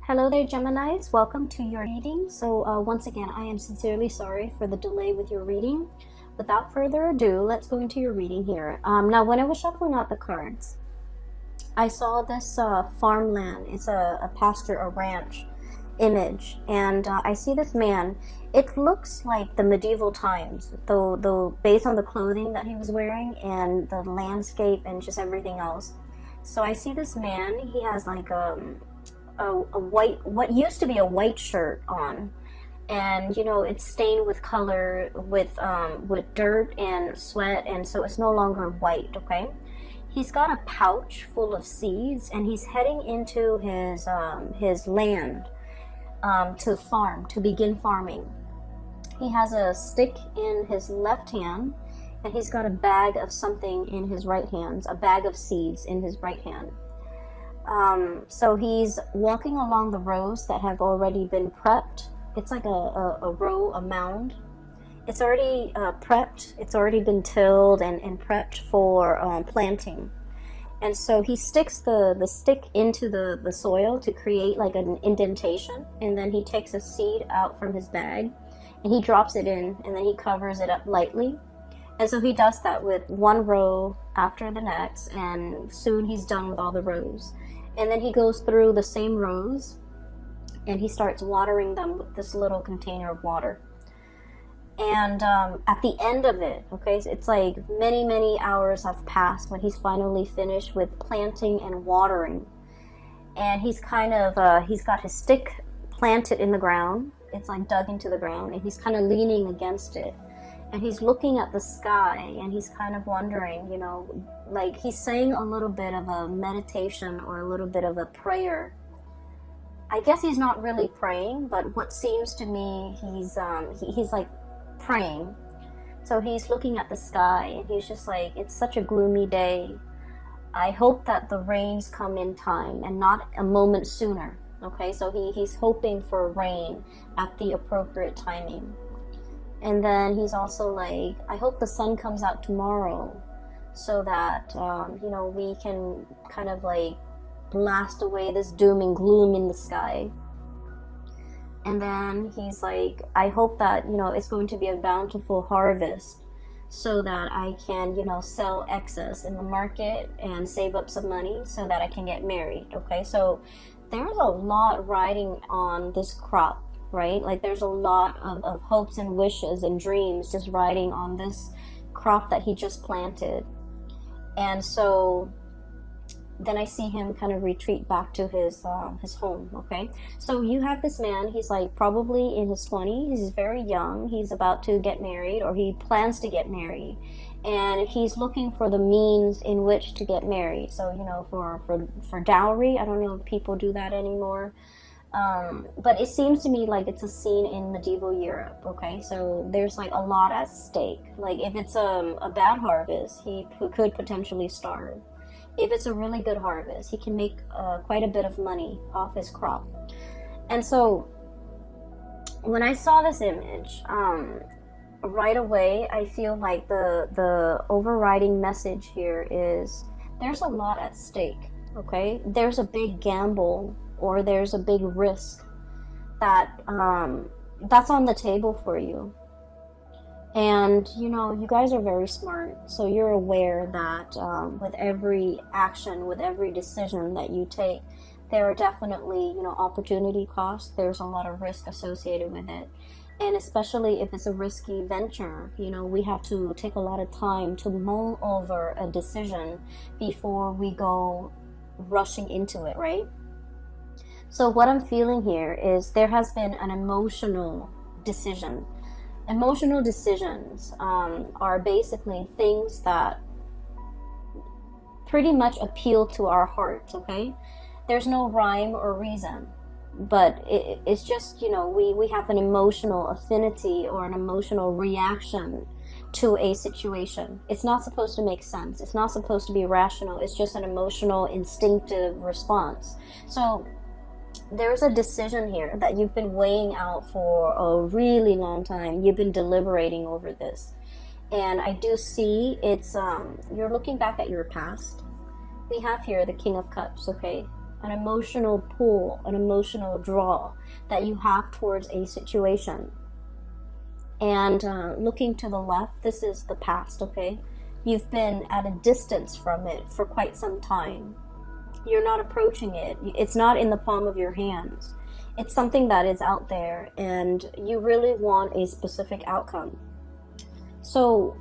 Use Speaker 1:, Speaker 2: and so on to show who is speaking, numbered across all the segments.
Speaker 1: Hello there, Geminis. Welcome to your reading. So once again, I am sincerely sorry for the delay with your reading. Without further ado, let's go into your reading here. Now, when I was shuffling out the cards, I saw this farmland. It's a pasture, a ranch image, and I see this man. It looks like the medieval times, though based on the clothing that he was wearing and the landscape and just everything else. So I see this man. He has like a white, what used to be a white shirt on, and it's stained with color, with dirt and sweat, and so it's no longer white. Okay, he's got a pouch full of seeds, and he's heading into his land to begin farming. He has a stick in his left hand, and he's got a bag of something in his right hand, a bag of seeds in his right hand. So he's walking along the rows that have already been prepped. It's like a row, a mound. It's already prepped. It's already been tilled and prepped for planting. And so he sticks the stick into the soil to create like an indentation. And then he takes a seed out from his bag and he drops it in, and then he covers it up lightly. And so he does that with one row after the next, and soon he's done with all the rows. And then he goes through the same rows and he starts watering them with this little container of water. And at the end of it, okay, so it's like many hours have passed when he's finally finished with planting and watering. And he's kind of, he's got his stick planted in the ground. It's like dug into the ground, and he's kind of leaning against it. And he's looking at the sky, and he's kind of wondering, like he's saying a little bit of a meditation or a little bit of a prayer. I guess he's not really praying, but what seems to me, he's like praying. So he's looking at the sky, and he's just like, it's such a gloomy day. I hope that the rains come in time and not a moment sooner. Okay, so he's hoping for rain at the appropriate timing. And then he's also like, I hope the sun comes out tomorrow so that, we can kind of like blast away this doom and gloom in the sky. And then he's like, I hope that, it's going to be a bountiful harvest so that I can, sell excess in the market and save up some money so that I can get married. Okay, so there's a lot riding on this crop, right? Like there's a lot of hopes and wishes and dreams just riding on this crop that he just planted. And so then I see him kind of retreat back to his home. Okay, so you have this man. He's like probably in his 20s. He's very young. He's about to get married, or he plans to get married, and he's looking for the means in which to get married. So for dowry. I don't know if people do that anymore. But it seems to me like it's a scene in medieval Europe. Okay, so there's like a lot at stake. Like if it's a bad harvest, he could potentially starve. If it's a really good harvest, he can make quite a bit of money off his crop. And so when I saw this image, right away I feel like the overriding message here is there's a lot at stake. Okay, there's a big gamble, or there's a big risk that's on the table for you. And you guys are very smart, so you're aware that with every action, with every decision that you take, there are definitely opportunity costs. There's a lot of risk associated with it, and especially if it's a risky venture, we have to take a lot of time to mull over a decision before we go rushing into it, right? So what I'm feeling here is there has been an emotional decision. Emotional decisions are basically things that pretty much appeal to our hearts, okay? There's no rhyme or reason, but it's just, we have an emotional affinity or an emotional reaction to a situation. It's not supposed to make sense. It's not supposed to be rational. It's just an emotional, instinctive response. So there's a decision here that you've been weighing out for a really long time. You've been deliberating over this. And I do see it's, you're looking back at your past. We have here the King of Cups, okay? an emotional pull, an emotional draw that you have towards a situation. And looking to the left, this is the past, okay? You've been at a distance from it for quite some time. You're not approaching it. It's not in the palm of your hands. It's something that is out there, and you really want a specific outcome. So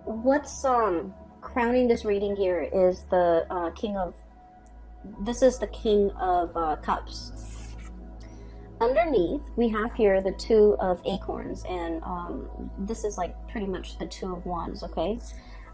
Speaker 1: what's crowning this reading here is the King of Cups. Underneath, we have here the Two of Acorns, and this is like pretty much the Two of Wands, okay?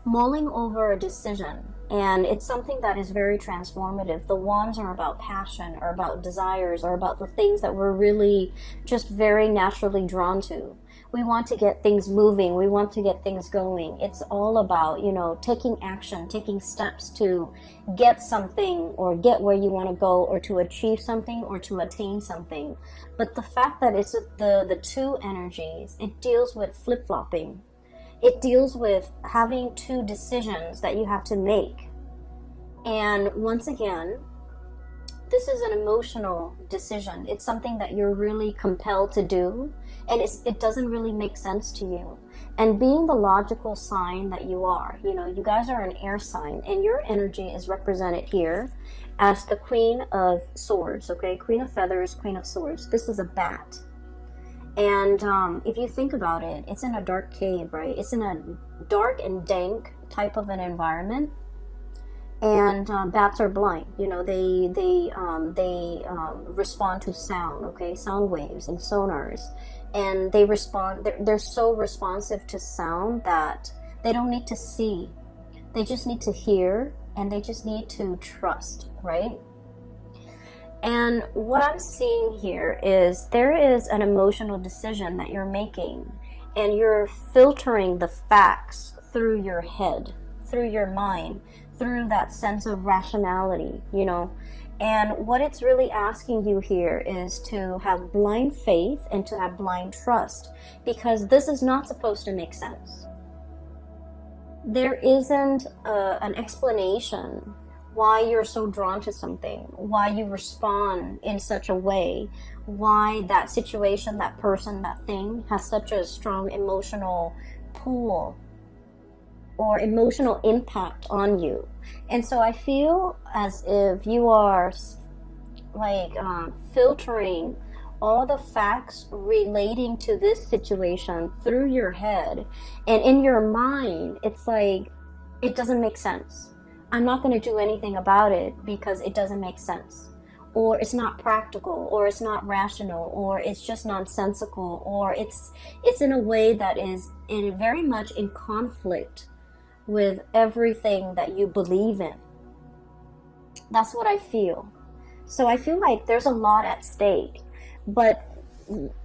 Speaker 1: Mulling over a decision, and it's something that is very transformative. The wands are about passion, or about desires, or about the things that we're really just very naturally drawn to. We want to get things moving. We want to get things going. It's all about, you know, taking action, taking steps to get something or get where you want to go, or to achieve something, or to attain something. But the fact that it's the two energies, it deals with flip-flopping. It deals with having two decisions that you have to make. And once again, this is an emotional decision. It's something that you're really compelled to do, and it doesn't really make sense to you. And being the logical sign that you are, you know, you guys are an air sign, and your energy is represented here as the Queen of Swords, okay? Queen of Feathers, Queen of Swords. This is a bat. And if you think about it, it's in a dark cave, right? It's in a dark and dank type of an environment. And bats are blind, you know, they respond to sound, okay, sound waves and sonars, and they respond. They're so responsive to sound that they don't need to see, they just need to hear, and they just need to trust, right? And what I'm seeing here is there is an emotional decision that you're making, and you're filtering the facts through your head, through your mind, through that sense of rationality, you know. And what it's really asking you here is to have blind faith and to have blind trust, because this is not supposed to make sense. There isn't an explanation why you're so drawn to something, why you respond in such a way, why that situation, that person, that thing has such a strong emotional pull or emotional impact on you. And so I feel as if you are like filtering all the facts relating to this situation through your head, and in your mind it's like, it doesn't make sense. I'm not going to do anything about it because it doesn't make sense, or it's not practical, or it's not rational, or it's just nonsensical, or it's in a way that is very much in conflict with everything that you believe in. That's what I feel. So I feel like there's a lot at stake, but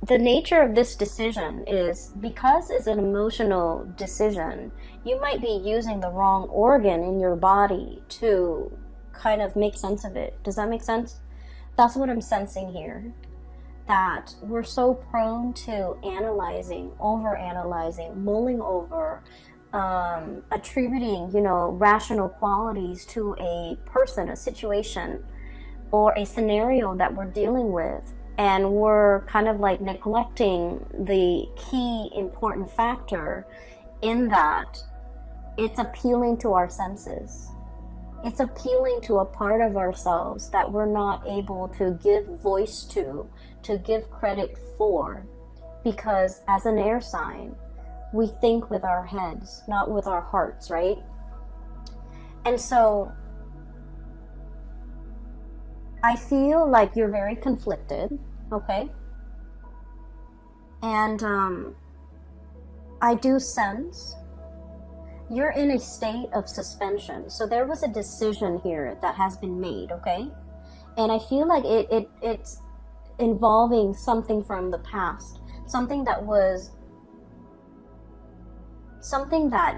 Speaker 1: the nature of this decision is, because it's an emotional decision, you might be using the wrong organ in your body to kind of make sense of it. Does that make sense? That's what I'm sensing here. That we're so prone to analyzing, overanalyzing, mulling over, attributing, you know, rational qualities to a person, a situation, or a scenario that we're dealing with. And we're kind of like neglecting the key important factor in that it's appealing to our senses. It's appealing to a part of ourselves that we're not able to give voice to give credit for. Because as an air sign, we think with our heads, not with our hearts, right? And so I feel like you're very conflicted, okay? And I do sense you're in a state of suspension. So there was a decision here that has been made, okay? And I feel like it's involving something from the past, something that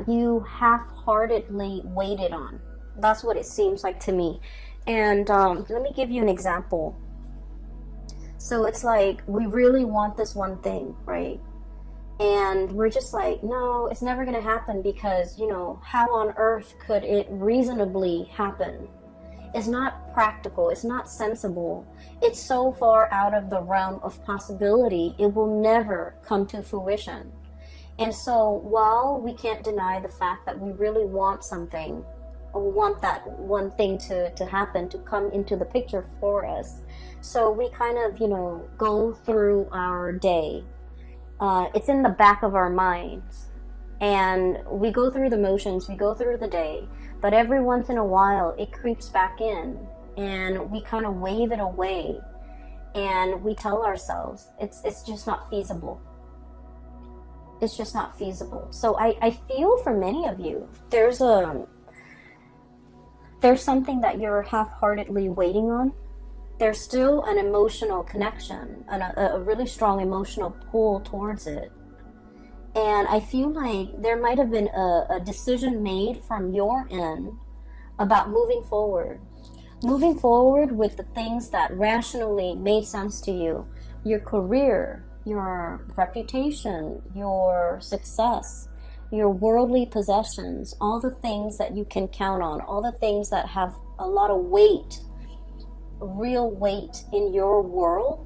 Speaker 1: you half-heartedly waited on. That's what it seems like to me. And let me give you an example. So it's like, we really want this one thing, right? And we're just like, no, it's never going to happen because, you know, how on earth could it reasonably happen? It's not practical. It's not sensible. It's so far out of the realm of possibility, it will never come to fruition. And so while we can't deny the fact that we really want something, or want that one thing to happen, to come into the picture for us, so we kind of, you know, go through our day. It's in the back of our minds, and we go through the motions, we go through the day, but every once in a while it creeps back in, and we kind of wave it away, and we tell ourselves it's just not feasible. It's just not feasible. So I feel for many of you, there's something that you're half-heartedly waiting on. There's still an emotional connection, and a really strong emotional pull towards it. And I feel like there might have been a decision made from your end about moving forward. Moving forward with the things that rationally made sense to you. Your career, your reputation, your success, your worldly possessions, all the things that you can count on, all the things that have a lot of weight, real weight in your world.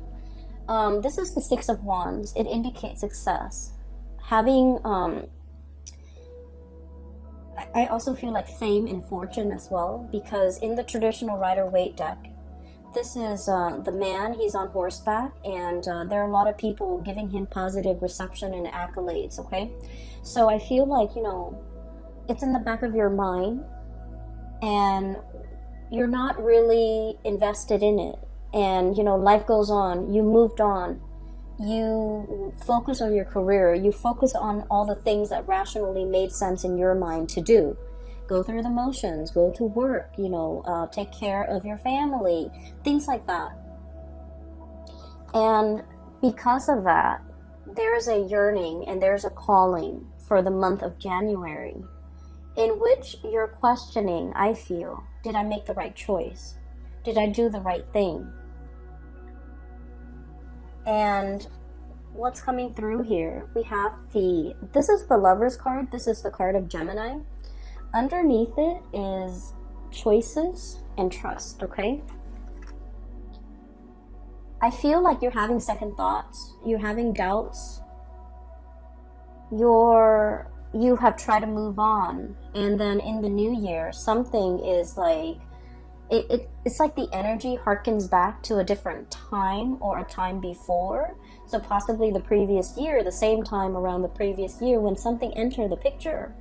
Speaker 1: This is the Six of Wands. It indicates success. Having, I also feel like fame and fortune as well, because in the traditional Rider-Waite deck, this is the man, he's on horseback, and there are a lot of people giving him positive reception and accolades, okay? So I feel like, you know, it's in the back of your mind, and you're not really invested in it. And, you know, life goes on, you moved on, you focus on your career, you focus on all the things that rationally made sense in your mind to do. Go through the motions, go to work, you know, take care of your family, things like that. And because of that, there's a yearning and there's a calling for the month of January, in which you're questioning, I feel, did I make the right choice? Did I do the right thing? And what's coming through here, we have this is the Lover's card, this is the card of Gemini. Underneath it is choices and trust, okay? I feel like you're having second thoughts, you're having doubts, you have tried to move on, and then in the new year, something is like, it's like the energy harkens back to a different time or a time before. So possibly the previous year, the same time around the previous year when something entered the picture.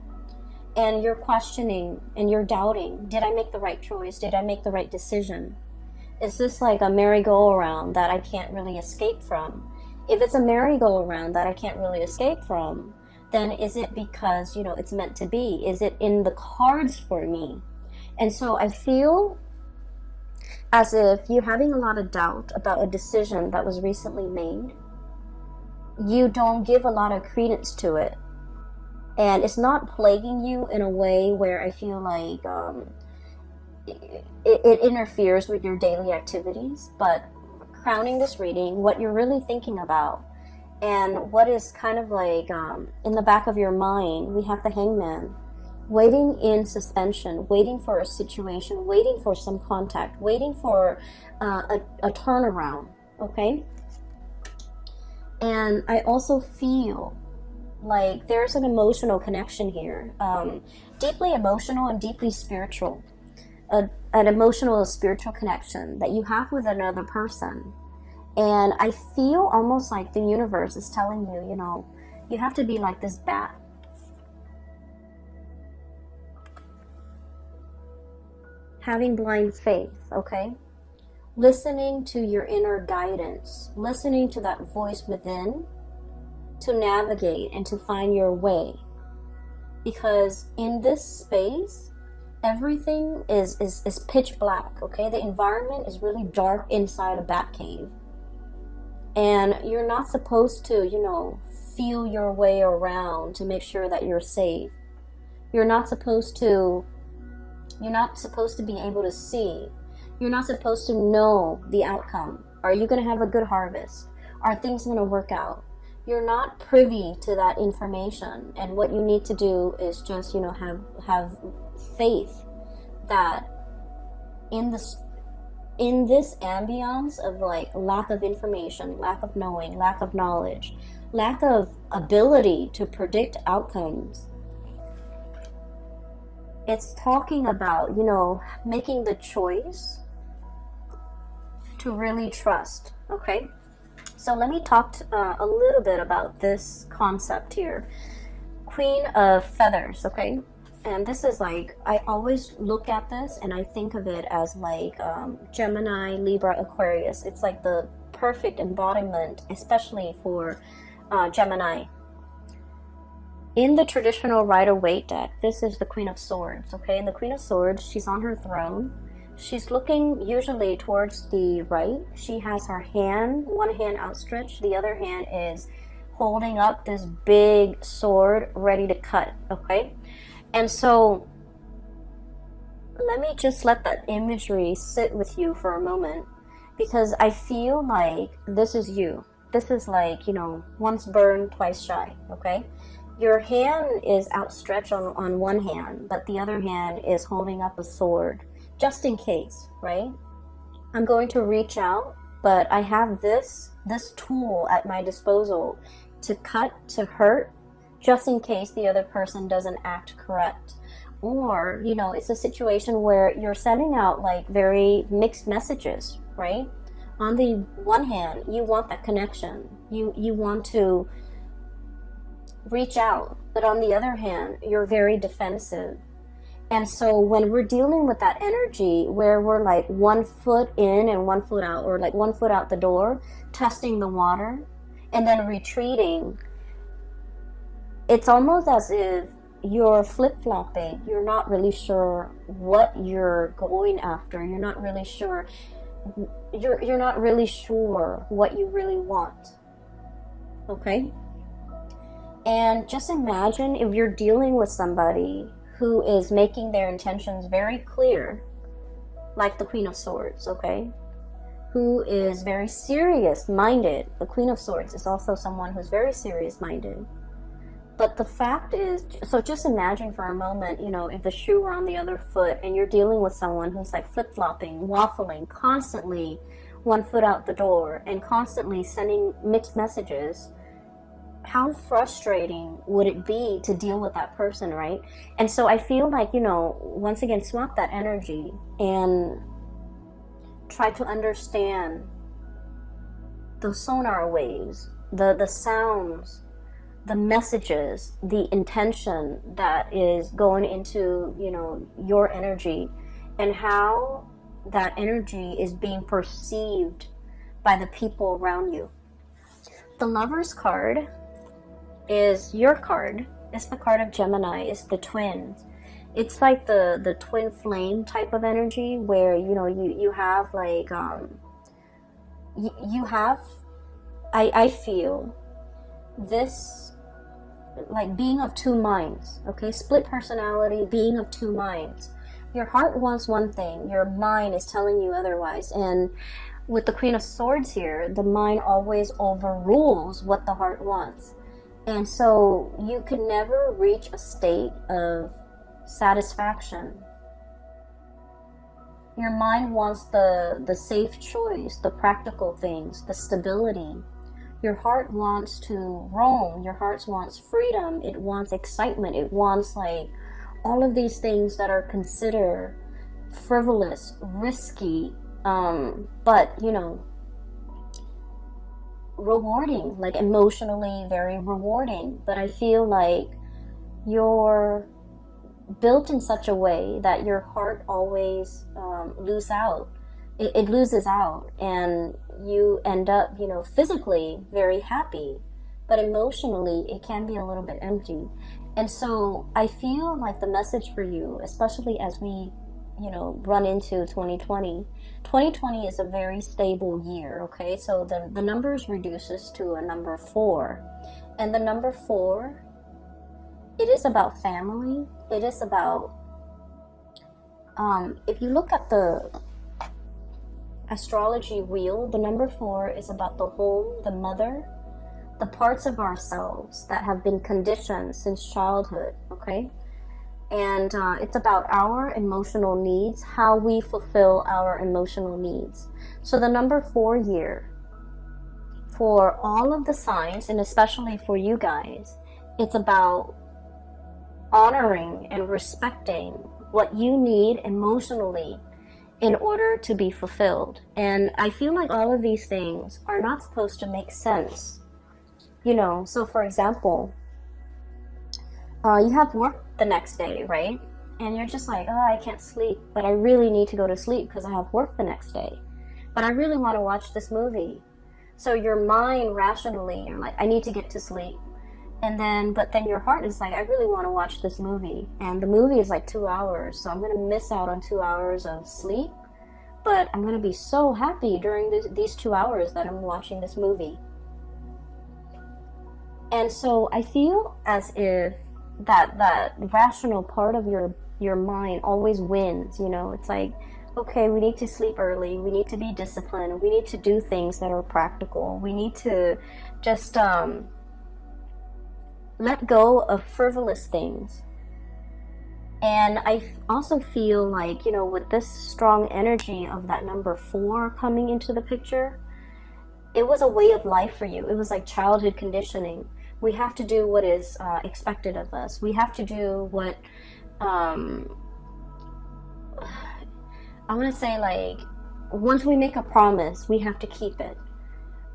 Speaker 1: And you're questioning and you're doubting, did I make the right choice? Did I make the right decision? Is this like a merry-go-round that I can't really escape from? If it's a merry-go-round that I can't really escape from, then is it because, you know, it's meant to be? Is it in the cards for me? And so I feel as if you're having a lot of doubt about a decision that was recently made. You don't give a lot of credence to it. And it's not plaguing you in a way where I feel like it interferes with your daily activities. But crowning this reading, what you're really thinking about, and what is kind of like in the back of your mind, we have the Hangman. Waiting in suspension, waiting for a situation, waiting for some contact, waiting for a turnaround, okay? And I also feel like there's an emotional connection here, deeply emotional and deeply spiritual, an emotional spiritual connection that you have with another person. And I feel almost like the universe is telling you, you know, you have to be like this bat. Having blind faith, okay? Listening to your inner guidance, listening to that voice within to navigate and to find your way. Because in this space, everything is pitch black, okay? The environment is really dark inside a bat cave. And you're not supposed to, you know, feel your way around to make sure that you're safe. You're not supposed to be able to see. You're not supposed to know the outcome. Are you going to have a good harvest? Are things going to work out? you're not privy to that information, and what you need to do is just, you know, have faith that in this ambiance of like lack of information, lack of knowing, lack of knowledge, lack of ability to predict outcomes, it's talking about, you know, making the choice to really trust. Okay, so let me talk a little bit about this concept here. Queen of Feathers. Okay, and this is like, I always look at this and I think of it as like Gemini, Libra, Aquarius. It's like the perfect embodiment, especially for Gemini. In the traditional Rider-Waite deck, this is the Queen of Swords. Okay, and the Queen of Swords, she's on her throne. She's looking usually towards the right. She has her hand, one hand outstretched, the other hand is holding up this big sword ready to cut. Okay, and so let me just let that imagery sit with you for a moment, because I feel like this is you. This is like, you know, once burned, twice shy. Okay, your hand is outstretched on one hand, but the other hand is holding up a sword, just in case, right? I'm going to reach out, but I have this tool at my disposal to cut, to hurt, just in case the other person doesn't act correct. Or, you know, it's a situation where you're sending out like very mixed messages, right? On the one hand, you want that connection. You want to reach out, but on the other hand, you're very defensive. And so when we're dealing with that energy where we're like 1 foot in and 1 foot out, or like 1 foot out the door, testing the water, and then retreating, it's almost as if you're flip-flopping. You're not really sure what you're going after. You're not really sure. You're not really sure what you really want. Okay? And just imagine if you're dealing with somebody who is making their intentions very clear, like the Queen of Swords, okay? Who is very serious-minded. The Queen of Swords is also someone who's very serious-minded. But the fact is, so just imagine for a moment, you know, if the shoe were on the other foot and you're dealing with someone who's like flip-flopping, waffling, constantly 1 foot out the door and constantly sending mixed messages. How frustrating would it be to deal with that person, right? And so I feel like, you know, once again, swap that energy and try to understand the sonar waves, the sounds, the messages, the intention that is going into, you know, your energy, and how that energy is being perceived by the people around you. The Lover's card is your card. It's the card of Gemini. It's the twins. It's like the twin flame type of energy where, you know, you have like you have, I feel this like being of two minds. Okay, split personality, being of two minds. Your heart wants one thing, your mind is telling you otherwise. And with the Queen of Swords here, the mind always overrules what the heart wants. And so you could never reach a state of satisfaction. Your mind wants the safe choice, the practical things, the stability. Your heart wants to roam. Your heart wants freedom. It wants excitement. It wants like all of these things that are considered frivolous, risky, but, you know, rewarding, like emotionally very rewarding. But I feel like you're built in such a way that your heart always loses out, and you end up, you know, physically very happy, but emotionally it can be a little bit empty. And so I feel like the message for you, especially as we, you know, run into 2020 is a very stable year. Okay, so the numbers reduces to a number 4, and the number 4, it is about family. It is about if you look at the astrology wheel, the number 4 is about the home, the mother, the parts of ourselves that have been conditioned since childhood, okay? And it's about our emotional needs, how we fulfill our emotional needs. So the number 4 year, for all of the signs, and especially for you guys, it's about honoring and respecting what you need emotionally in order to be fulfilled. And I feel like all of these things are not supposed to make sense. You know, so for example, you have work the next day, right? And you're just like, oh, I can't sleep, but I really need to go to sleep because I have work the next day. But I really want to watch this movie. So your mind rationally, you're like, I need to get to sleep. But then your heart is like, I really want to watch this movie. And the movie is like 2 hours, so I'm going to miss out on 2 hours of sleep. But I'm going to be so happy during these 2 hours that I'm watching this movie. And so I feel as if that rational part of your mind always wins, you know. It's like, okay, we need to sleep early, we need to be disciplined, we need to do things that are practical, we need to just let go of frivolous things. And I also feel like, you know, with this strong energy of that number 4 coming into the picture, it was a way of life for you. It was like childhood conditioning. We have to do what is expected of us. We have to do what, I want to say, like, once we make a promise, we have to keep it.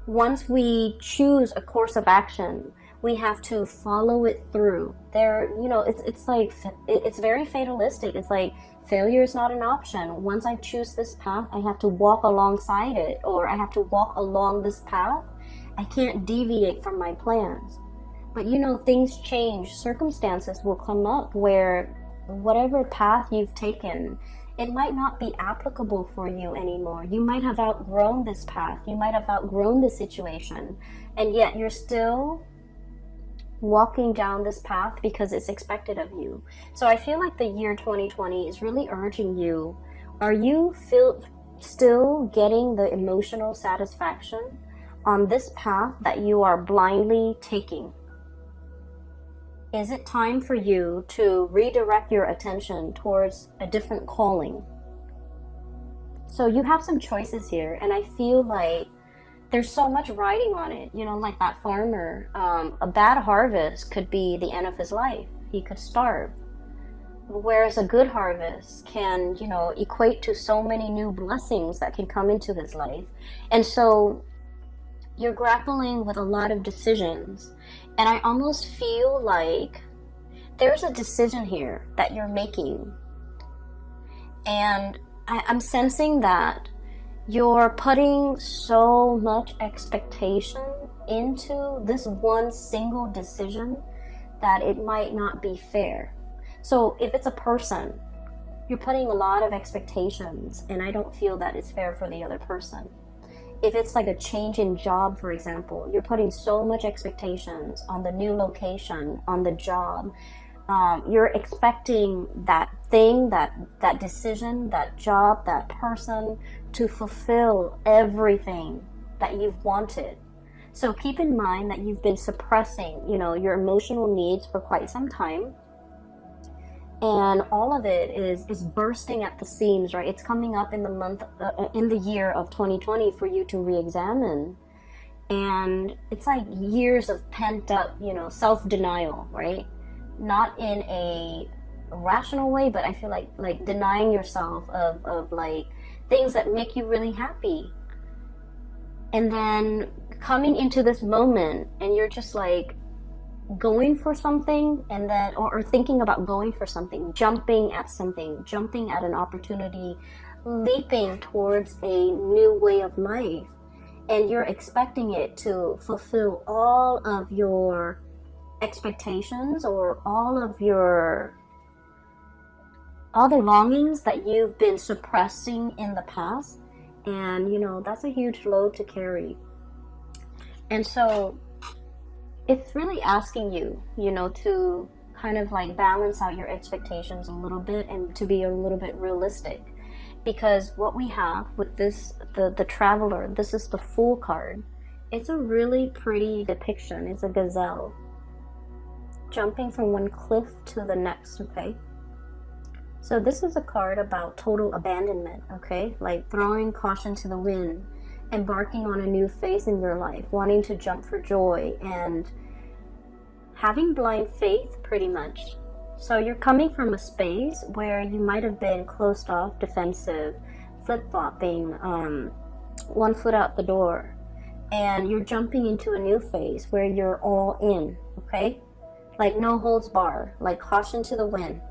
Speaker 1: Once we choose a course of action, we have to follow it through. There, you know, it's like, it's very fatalistic. It's like, failure is not an option. Once I choose this path, I have to walk alongside it, or I have to walk along this path. I can't deviate from my plans. But you know, things change. Circumstances will come up where whatever path you've taken, it might not be applicable for you anymore. You might have outgrown this path. You might have outgrown this situation. And yet you're still walking down this path because it's expected of you. So I feel like the year 2020 is really urging you. Are you still getting the emotional satisfaction on this path that you are blindly taking? Is it time for you to redirect your attention towards a different calling? So you have some choices here, and I feel like there's so much riding on it. You know, like that farmer, a bad harvest could be the end of his life. He could starve. Whereas a good harvest can, you know, equate to so many new blessings that can come into his life. And so you're grappling with a lot of decisions. And I almost feel like there's a decision here that you're making. And I'm sensing that you're putting so much expectation into this one single decision that it might not be fair. So if it's a person, you're putting a lot of expectations, and I don't feel that it's fair for the other person. If it's like a change in job, for example, you're putting so much expectations on the new location, on the job. You're expecting that thing, that decision, that job, that person to fulfill everything that you've wanted. So keep in mind that you've been suppressing, you know, your emotional needs for quite some time. And all of it is bursting at the seams, right? It's coming up in the year of 2020 for you to re-examine. And it's like years of pent up, you know, self-denial, right? Not in a rational way, but I feel like denying yourself of like things that make you really happy. And then coming into this moment and you're just like going for something, and then or thinking about going for something, jumping at an opportunity, leaping towards a new way of life, and you're expecting it to fulfill all of your expectations or all the longings that you've been suppressing in the past. And you know, that's a huge load to carry. And so it's really asking you, you know, to kind of like balance out your expectations a little bit and to be a little bit realistic. Because what we have with this, the Traveler, this is the Fool card. It's a really pretty depiction. It's a gazelle jumping from one cliff to the next, okay? So this is a card about total abandonment, okay? Like throwing caution to the wind, embarking on a new phase in your life, wanting to jump for joy, and having blind faith, pretty much. So you're coming from a space where you might have been closed off, defensive, flip-flopping, one foot out the door, and you're jumping into a new phase where you're all in, okay? Like no holds bar, like caution to the wind.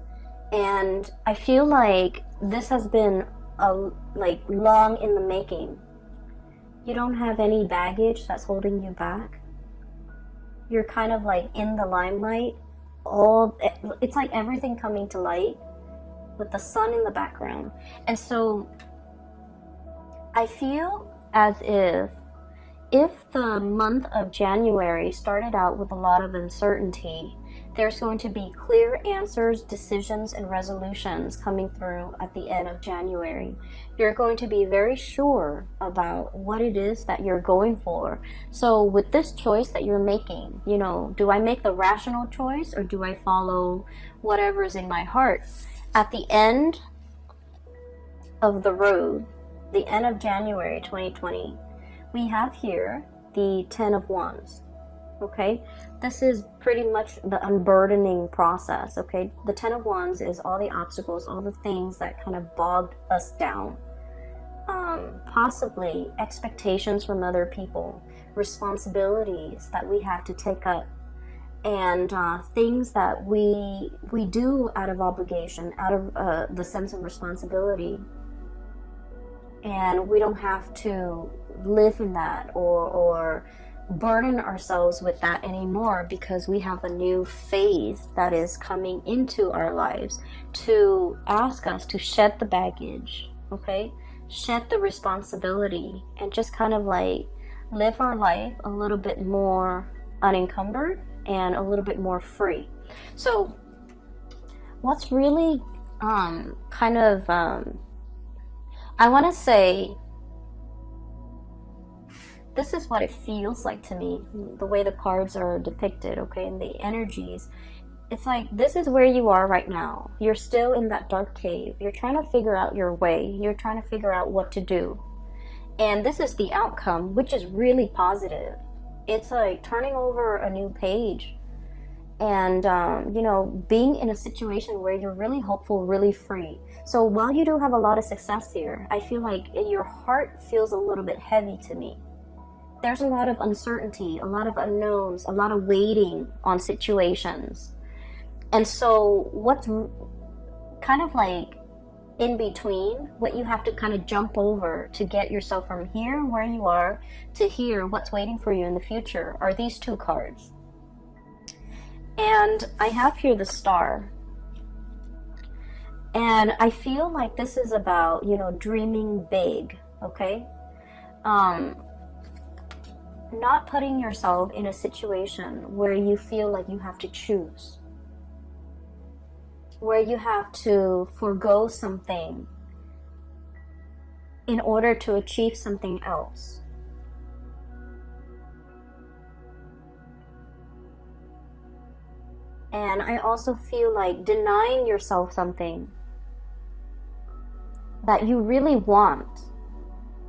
Speaker 1: And I feel like this has been like long in the making. You don't have any baggage that's holding you back. You're kind of like in the limelight. It's like everything coming to light with the sun in the background. And so I feel as if the month of January started out with a lot of uncertainty, there's going to be clear answers, decisions, and resolutions coming through at the end of January. You're going to be very sure about what it is that you're going for. So with this choice that you're making, you know, do I make the rational choice or do I follow whatever's in my heart? At the end of the road, the end of January 2020, we have here the 10 of Wands. Okay, this is pretty much the unburdening process. Okay, the 10 of Wands is all the obstacles, all the things that kind of bogged us down. Possibly expectations from other people, responsibilities that we have to take up, and things that we do out of obligation, out of the sense of responsibility, and we don't have to live in that or burden ourselves with that anymore, because we have a new phase that is coming into our lives to ask us to shed the baggage, okay? Shed the responsibility and just kind of like live our life a little bit more unencumbered and a little bit more free. So what's really kind of I want to say, this is what it feels like to me, the way the cards are depicted, okay, and the energies. It's like, this is where you are right now. You're still in that dark cave. You're trying to figure out your way. You're trying to figure out what to do. And this is the outcome, which is really positive. It's like turning over a new page and, you know, being in a situation where you're really hopeful, really free. So while you do have a lot of success here, I feel like your heart feels a little bit heavy to me. There's a lot of uncertainty, a lot of unknowns, a lot of waiting on situations. And so what's kind of like in between, what you have to kind of jump over to get yourself from here, where you are, to here, what's waiting for you in the future, are these two cards. And I have here the Star. And I feel like this is about, you know, dreaming big, okay? Not putting yourself in a situation where you feel like you have to choose, where you have to forego something in order to achieve something else. And I also feel like denying yourself something that you really want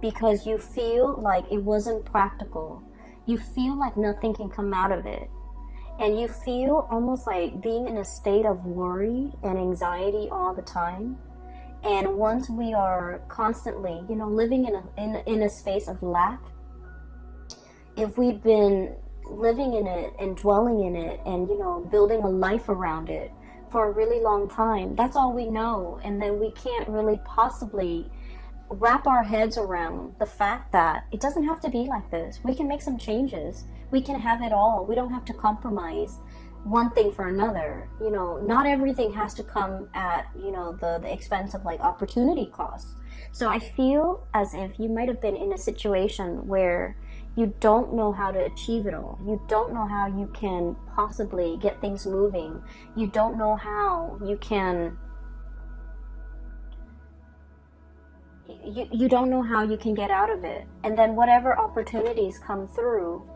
Speaker 1: because you feel like it wasn't practical. You feel like nothing can come out of it. And you feel almost like being in a state of worry and anxiety all the time. And once we are constantly, you know, living in a space of lack, if we've been living in it and dwelling in it and, you know, building a life around it for a really long time, that's all we know. And then we can't really possibly wrap our heads around the fact that it doesn't have to be like this. We can make some changes. We can have it all. We don't have to compromise one thing for another. You know, not everything has to come at, you know, the expense of like opportunity costs. So I feel as if you might have been in a situation where you don't know how to achieve it all. You don't know how you can possibly get things moving. You don't know how you can you don't know how you can get out of it. And then whatever opportunities come through,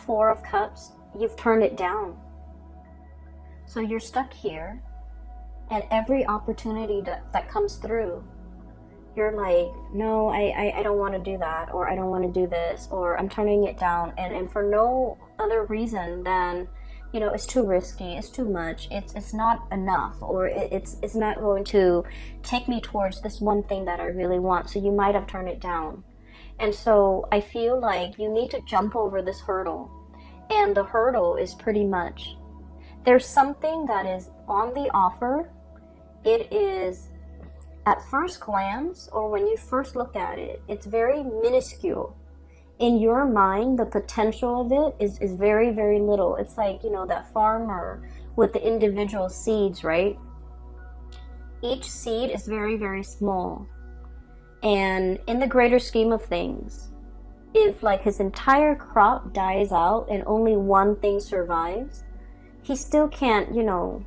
Speaker 1: Four of Cups, you've turned it down. So you're stuck here, and every opportunity that comes through, you're like, no, I don't want to do that, or I don't want to do this, or I'm turning it down, and for no other reason than, you know, it's too risky, it's too much, it's not enough, or it's not going to take me towards this one thing that I really want. So you might have turned it down. And so I feel like you need to jump over this hurdle. And the hurdle is pretty much, there's something that is on the offer. It is, at first glance, or when you first look at it, it's very minuscule. In your mind, the potential of it is very, very little. It's like, you know, that farmer with the individual seeds, right? Each seed is very, very small. And in the greater scheme of things, if like his entire crop dies out and only one thing survives, he still can't, you know,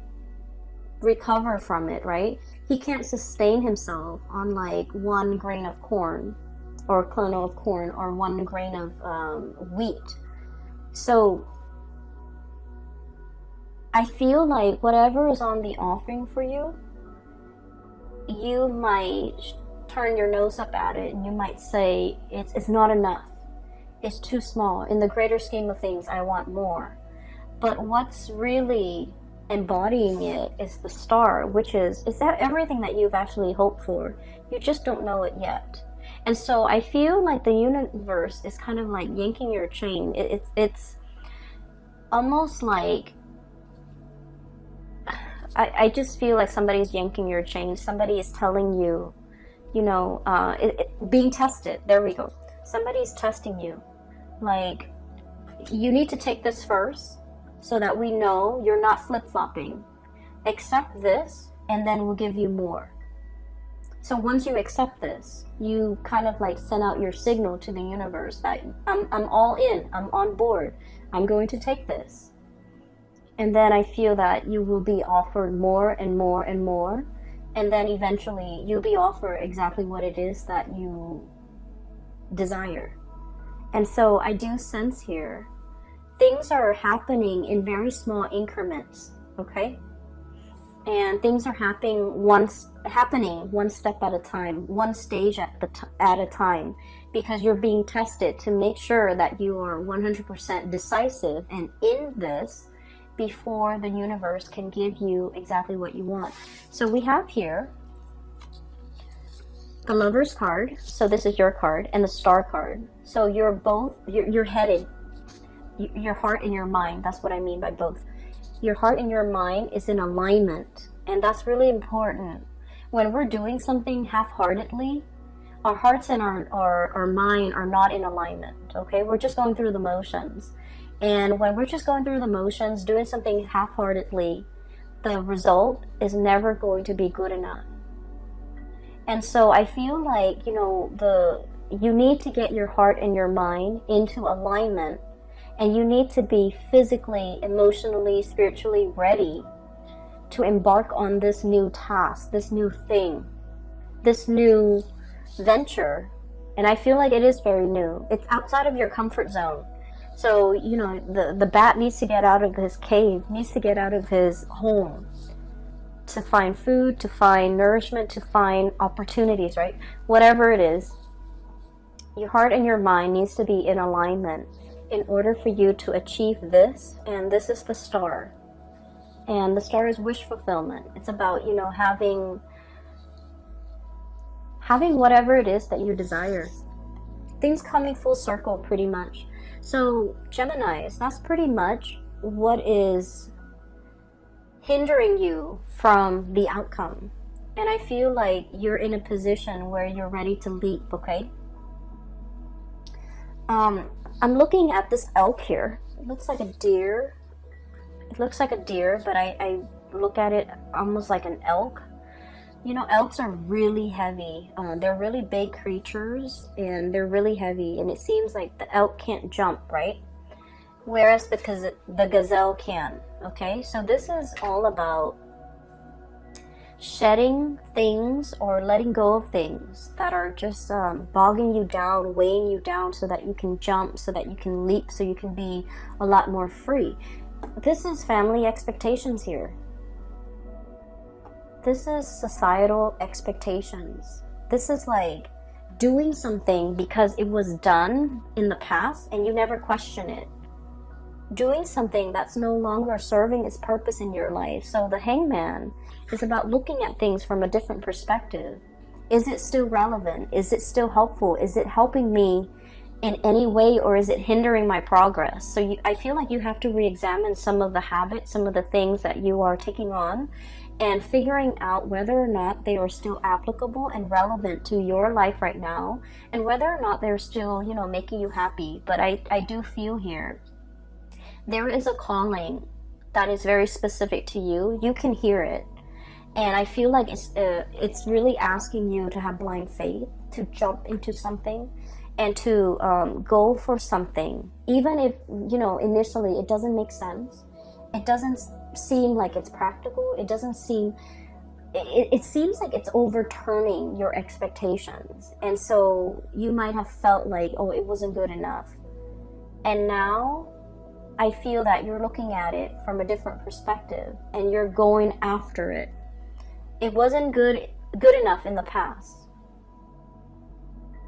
Speaker 1: recover from it, right? He can't sustain himself on like one grain of corn, or a kernel of corn, or one grain of wheat. So I feel like whatever is on the offering for you, you might turn your nose up at it, and you might say it's not enough, it's too small. In the greater scheme of things, I want more. But what's really embodying it is the star, which is that everything that you've actually hoped for. You just don't know it yet. And so I feel like the universe is kind of like yanking your chain. It's almost like, I just feel like somebody's yanking your chain. Somebody is telling you, you know, being tested. There we go. Somebody's testing you. Like, you need to take this first so that we know you're not flip-flopping. Accept this, and then we'll give you more. So once you accept this, you kind of like send out your signal to the universe that I'm all in, I'm on board, I'm going to take this. And then I feel that you will be offered more and more and more. And then eventually you'll be offered exactly what it is that you desire. And so I do sense here, things are happening in very small increments, okay? And things are happening one step at a time, one stage at a time, because you're being tested to make sure that you are 100% decisive and in this before the universe can give you exactly what you want. So we have here the Lover's card, so this is your card, and the Star card. So you're headed, your heart and your mind, that's what I mean by both. Your heart and your mind is in alignment, and that's really important. When we're doing something half-heartedly, our hearts and our mind are not in alignment, okay? We're just going through the motions. And when we're just going through the motions, doing something half-heartedly, the result is never going to be good enough. And so I feel like, you know, you need to get your heart and your mind into alignment, and you need to be physically, emotionally, spiritually ready to embark on this new task, this new thing, this new venture. And I feel like it is very new. It's outside of your comfort zone. So, you know, the bat needs to get out of his cave, needs to get out of his home to find food, to find nourishment, to find opportunities, right? Whatever it is, your heart and your mind needs to be in alignment in order for you to achieve this. And this is the Star. And the Star is wish fulfillment. It's about, you know, having whatever it is that you desire. Things coming full circle pretty much. So Geminis, that's pretty much what is hindering you from the outcome. And I feel like you're in a position where you're ready to leap, okay? I'm looking at this elk here. It looks like a deer. It looks like a deer, but I look at it almost like an elk. You know, elks are really heavy. They're really big creatures, and they're really heavy. And it seems like the elk can't jump, right? Whereas the gazelle can, okay? So this is all about shedding things or letting go of things that are just bogging you down, weighing you down, so that you can jump, so that you can leap, so you can be a lot more free. This is family expectations here. This is societal expectations. This is like doing something because it was done in the past and you never question it. Doing something that's no longer serving its purpose in your life. So the Hangman is about looking at things from a different perspective. Is it still relevant? Is it still helpful? Is it helping me in any way, or is it hindering my progress? So I feel like you have to re-examine some of the habits, some of the things that you are taking on, and figuring out whether or not they are still applicable and relevant to your life right now, and whether or not they're still, you know, making you happy. But I do feel here there is a calling that is very specific to you. You can hear it. And I feel like it's really asking you to have blind faith, to jump into something, and to go for something. Even if, you know, initially it doesn't make sense. It doesn't seem like it's practical. It doesn't seem... It seems like it's overturning your expectations. And so you might have felt like, oh, it wasn't good enough. And now I feel that you're looking at it from a different perspective and you're going after it. It wasn't good enough in the past,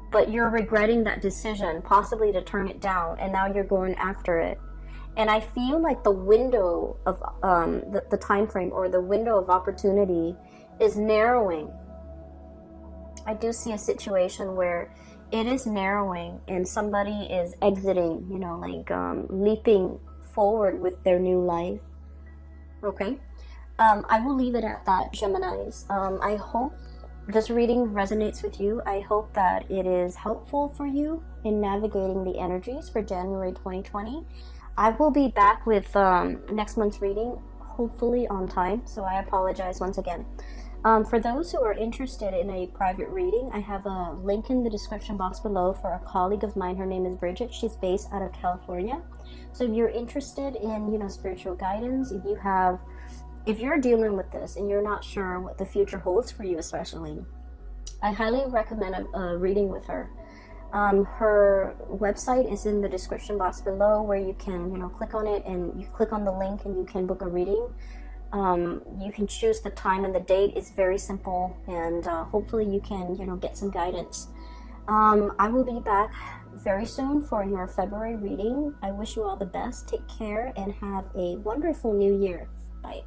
Speaker 1: but you're regretting that decision, possibly to turn it down, and now you're going after it. And I feel like the window of the time frame, or the window of opportunity, is narrowing. I do see a situation where it is narrowing and somebody is exiting, you know, like leaping forward with their new life. Okay. I will leave it at that, Geminis. I hope this reading resonates with you. I hope that it is helpful for you in navigating the energies for January 2020. I will be back with next month's reading, hopefully on time, so I apologize once again. For those who are interested in a private reading, I have a link in the description box below for a colleague of mine. Her name is Bridget. She's based out of California. So if you're interested in, you know, spiritual guidance, if you're dealing with this and you're not sure what the future holds for you, especially, I highly recommend a reading with her. Her website is in the description box below, where you can, you know, click on it and you click on the link and you can book a reading. You can choose the time and the date. It's very simple, and hopefully you can, you know, get some guidance. I will be back very soon for your February reading. I wish you all the best. Take care and have a wonderful new year. Bye.